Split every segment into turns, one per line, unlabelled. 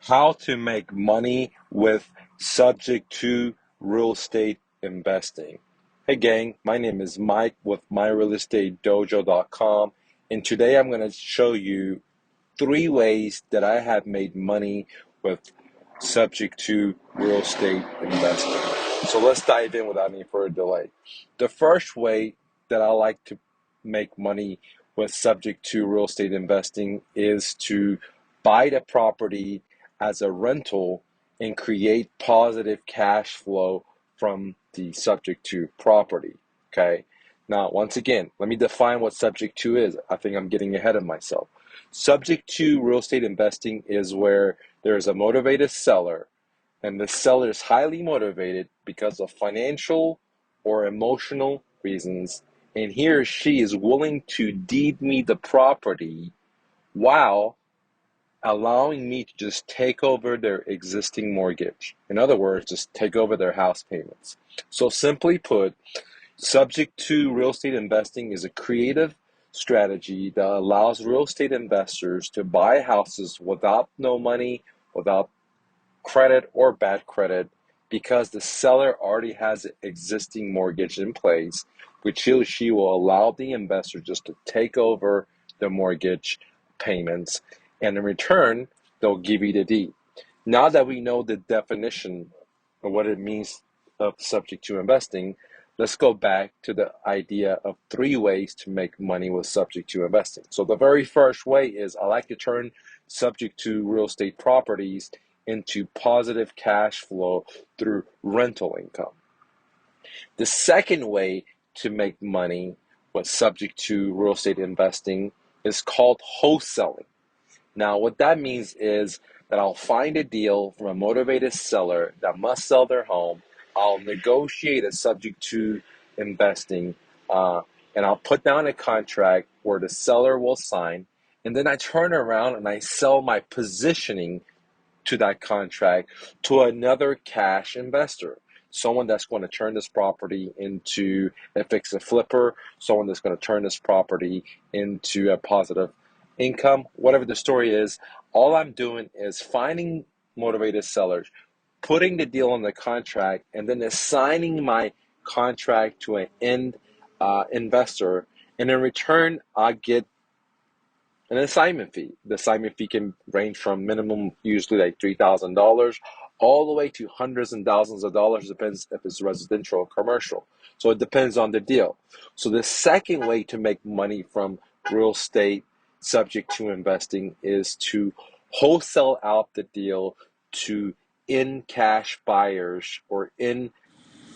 How to make money with subject to real estate investing. Hey gang, my name is Mike with myrealestatedojo.com, and today I'm going to show you 3 ways that I have made money with subject to real estate investing. So let's dive in without any further delay. The first way that I like to make money with subject to real estate investing is to buy the property as a rental and create positive cash flow from the subject to property. Okay. Now, once again, let me define what subject to is. I think I'm getting ahead of myself. Subject to real estate investing is where there is a motivated seller, and the seller is highly motivated because of financial or emotional reasons, and he or she is willing to deed me the property while allowing me to just take over their existing mortgage. In other words, just take over their house payments. So simply put, subject to real estate investing is a creative strategy that allows real estate investors to buy houses without no money, without credit or bad credit, because the seller already has an existing mortgage in place, which he or she will allow the investor just to take over the mortgage payments, and in return, they'll give you the deed. Now that we know the definition of what it means of subject to investing, let's go back to the idea of 3 ways to make money with subject to investing. So the very first way is I like to turn subject to real estate properties into positive cash flow through rental income. The second way to make money with subject to real estate investing is called wholesaling. Now, what that means is that I'll find a deal from a motivated seller that must sell their home. I'll negotiate a subject to investing, and I'll put down a contract where the seller will sign. And then I turn around and I sell my positioning to that contract to another cash investor. Someone that's going to turn this property into a fix and flipper, someone that's going to turn this property into a positive income, whatever the story is. All I'm doing is finding motivated sellers, putting the deal on the contract, and then assigning my contract to an end investor. And in return, I get an assignment fee. The assignment fee can range from minimum, usually like $3,000, all the way to hundreds and thousands of dollars. Depends if it's residential or commercial. So it depends on the deal. So the second way to make money from real estate subject to investing is to wholesale out the deal to in cash buyers or in.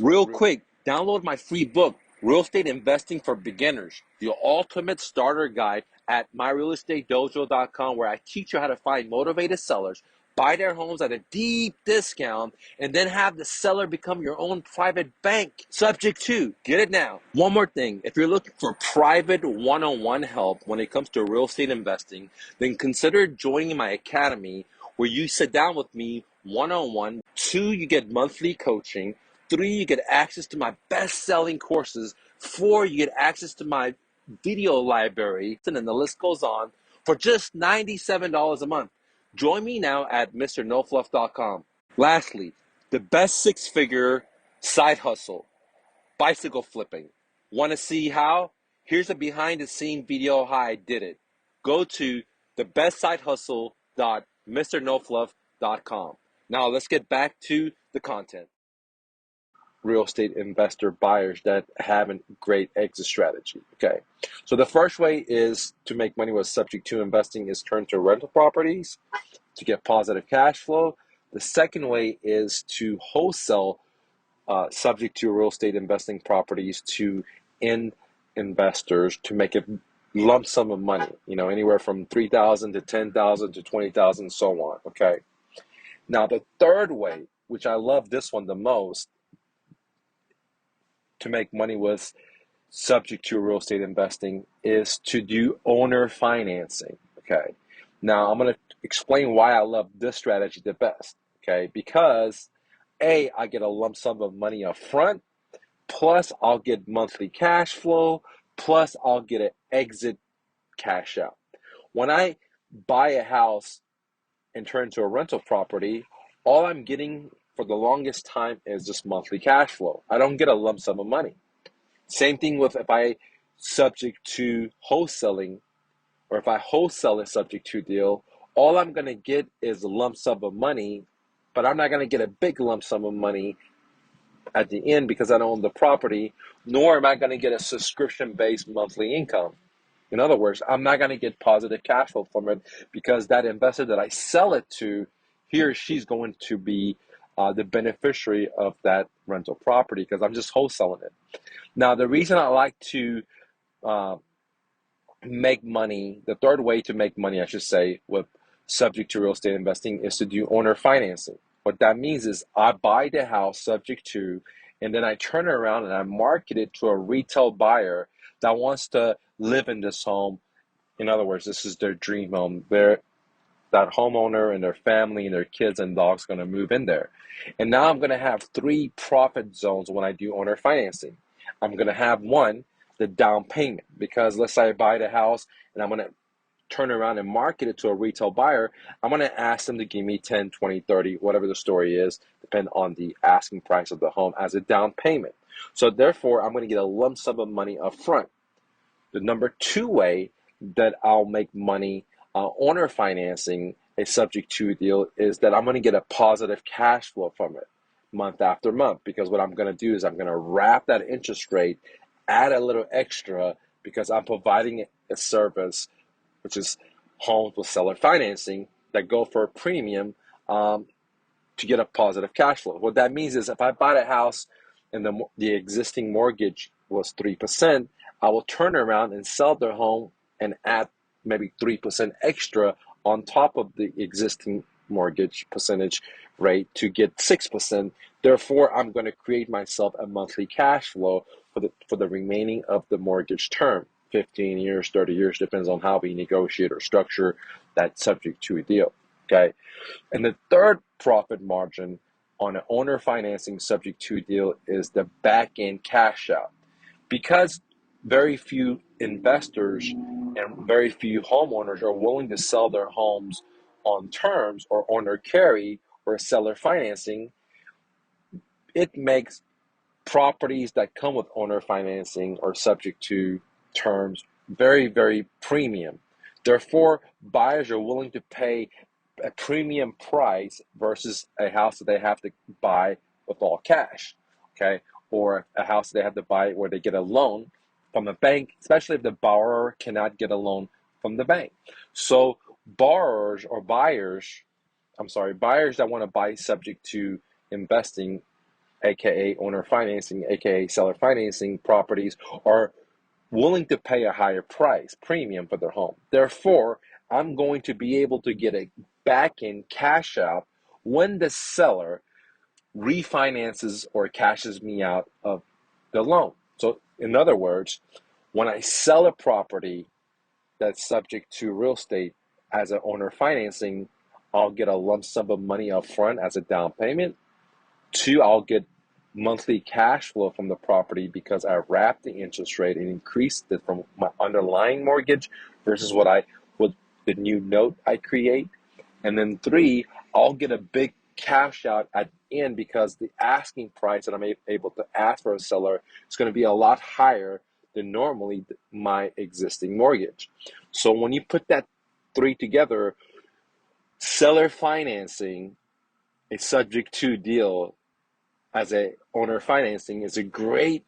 Real quick, download my free book, Real Estate Investing for Beginners, the ultimate starter guide at myrealestatedojo.com, where I teach you how to find motivated sellers, buy their homes at a deep discount, and then have the seller become your own private bank. Subject to, get it now. One more thing, if you're looking for private one-on-one help when it comes to real estate investing, then consider joining my academy where you sit down with me one-on-one. 2, you get monthly coaching. 3, you get access to my best-selling courses. 4, you get access to my video library, and then the list goes on for just $97 a month. Join me now at mrnofluff.com. Lastly, the best six-figure side hustle, bicycle flipping. Want to see how? Here's a behind-the-scene video how I did it. Go to thebestsidehustle.mrnofluff.com. Now let's get back to the content. Real estate investor buyers that have a great exit strategy. Okay, so the first way is to make money with subject to investing is turn to rental properties to get positive cash flow. The second way is to wholesale subject to real estate investing properties to end investors to make a lump sum of money, anywhere from $3,000 to $10,000 to $20,000, so on. Okay, now the third way, which I love this one the most, to make money with subject to real estate investing is to do owner financing. Okay, now I'm going to explain why I love this strategy the best. Okay, because I get a lump sum of money up front, plus I'll get monthly cash flow, plus I'll get an exit cash out. When I buy a house and turn it into a rental property, all I'm getting for the longest time is just monthly cash flow. I don't get a lump sum of money. Same thing with if I subject to wholesaling, or if I wholesale a subject to deal, all I'm going to get is a lump sum of money, but I'm not going to get a big lump sum of money at the end because I don't own the property, nor am I going to get a subscription-based monthly income. In other words, I'm not going to get positive cash flow from it because that investor that I sell it to, he or she's going to be the beneficiary of that rental property because I'm just wholesaling it. Now, the reason I like to uh, make money, the third way to make money, I should say, with subject to real estate investing is to do owner financing. What that means is I buy the house subject to, and then I turn it around and I market it to a retail buyer that wants to live in this home. In other words, this is their dream home. That homeowner and their family and their kids and dogs going to move in there. And now I'm going to have three profit zones when I do owner financing. I'm going to have one, the down payment, because let's say I buy the house and I'm going to turn around and market it to a retail buyer. I'm going to ask them to give me 10, 20, 30, whatever the story is, depending on the asking price of the home as a down payment. So therefore, I'm going to get a lump sum of money up front. The number two way that I'll make money owner financing a subject to deal is that I'm going to get a positive cash flow from it month after month, because what I'm going to do is I'm going to wrap that interest rate, add a little extra because I'm providing a service, which is homes with seller financing that go for a premium to get a positive cash flow. What that means is if I bought a house and the existing mortgage was 3%, I will turn around and sell their home and add maybe 3% extra on top of the existing mortgage percentage rate to get 6%. Therefore, I'm going to create myself a monthly cash flow for the remaining of the mortgage term. 15 years, 30 years, depends on how we negotiate or structure that subject to a deal. Okay. And the third profit margin on an owner financing subject to deal is the back end cash out. Because very few investors and very few homeowners are willing to sell their homes on terms or owner carry or seller financing, it makes properties that come with owner financing or subject to terms very, very premium. Therefore, buyers are willing to pay a premium price versus a house that they have to buy with all cash, okay? Or a house they have to buy where they get a loan from a bank, especially if the borrower cannot get a loan from the bank. So borrowers or buyers that want to buy subject to investing, aka owner financing, aka seller financing properties, are willing to pay a higher price, premium for their home. Therefore, I'm going to be able to get a back end cash out when the seller refinances or cashes me out of the loan. So, in other words, when I sell a property that's subject to real estate as an owner financing, I'll get a lump sum of money up front as a down payment. Two, I'll get monthly cash flow from the property because I wrapped the interest rate and increased it from my underlying mortgage versus what the new note I create. And then three, I'll get a big cash out at the end because the asking price that I'm able to ask for a seller is going to be a lot higher than normally my existing mortgage. So when you put that three together, seller financing, a subject to deal as a owner financing is a great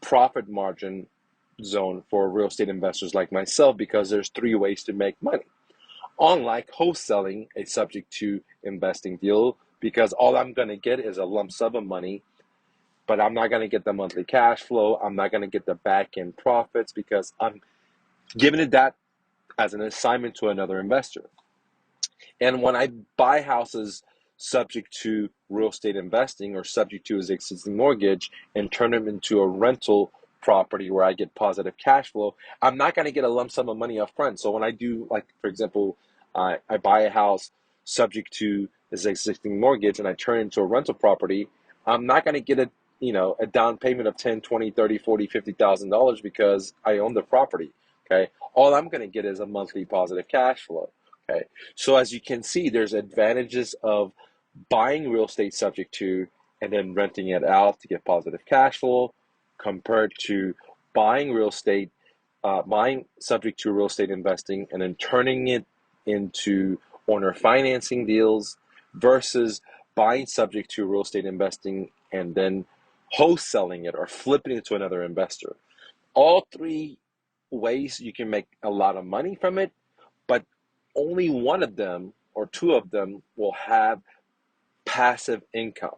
profit margin zone for real estate investors like myself because there's three ways to make money. Unlike wholesaling a subject to investing deal, because all I'm going to get is a lump sum of money, but I'm not going to get the monthly cash flow. I'm not going to get the back end profits because I'm giving it that as an assignment to another investor. And when I buy houses subject to real estate investing or subject to his existing mortgage and turn them into a rental property where I get positive cash flow, I'm not going to get a lump sum of money up front. So when I do, like, for example, I buy a house subject to his existing mortgage and I turn it into a rental property, I'm not going to get a down payment of 10, 20, 30, 40, $50,000 because I own the property. Okay. All I'm going to get is a monthly positive cash flow. Okay. So as you can see, there's advantages of buying real estate subject to and then renting it out to get positive cash flow compared to buying real estate, buying subject to real estate investing and then turning it into owner financing deals versus buying subject to real estate investing and then wholesaling it or flipping it to another investor. All three ways you can make a lot of money from it, but only one of them or two of them will have passive income.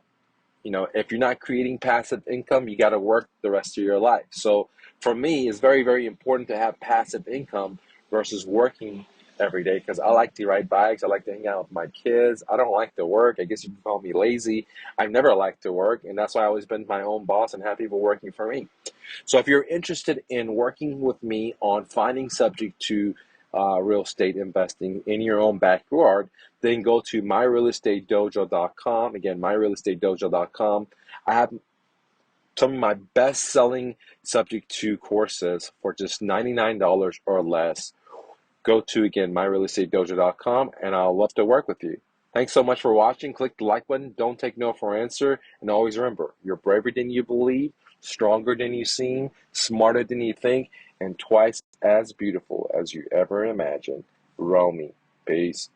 You know, if you're not creating passive income, you got to work the rest of your life. So for me, it's very, very important to have passive income versus working every day because I like to ride bikes. I like to hang out with my kids. I don't like to work. I guess you can call me lazy. I've never liked to work, and that's why I always been my own boss and have people working for me. So if you're interested in working with me on finding subject to real estate investing in your own backyard, then go to myrealestatedojo.com. Again, myrealestatedojo.com. I have some of my best selling subject to courses for just $99 or less. Go to, again, myrealestatedojo.com, and I'll love to work with you. Thanks so much for watching. Click the like button. Don't take no for an answer. And always remember, you're braver than you believe, stronger than you seem, smarter than you think, and twice as beautiful as you ever imagined. Romy. Peace.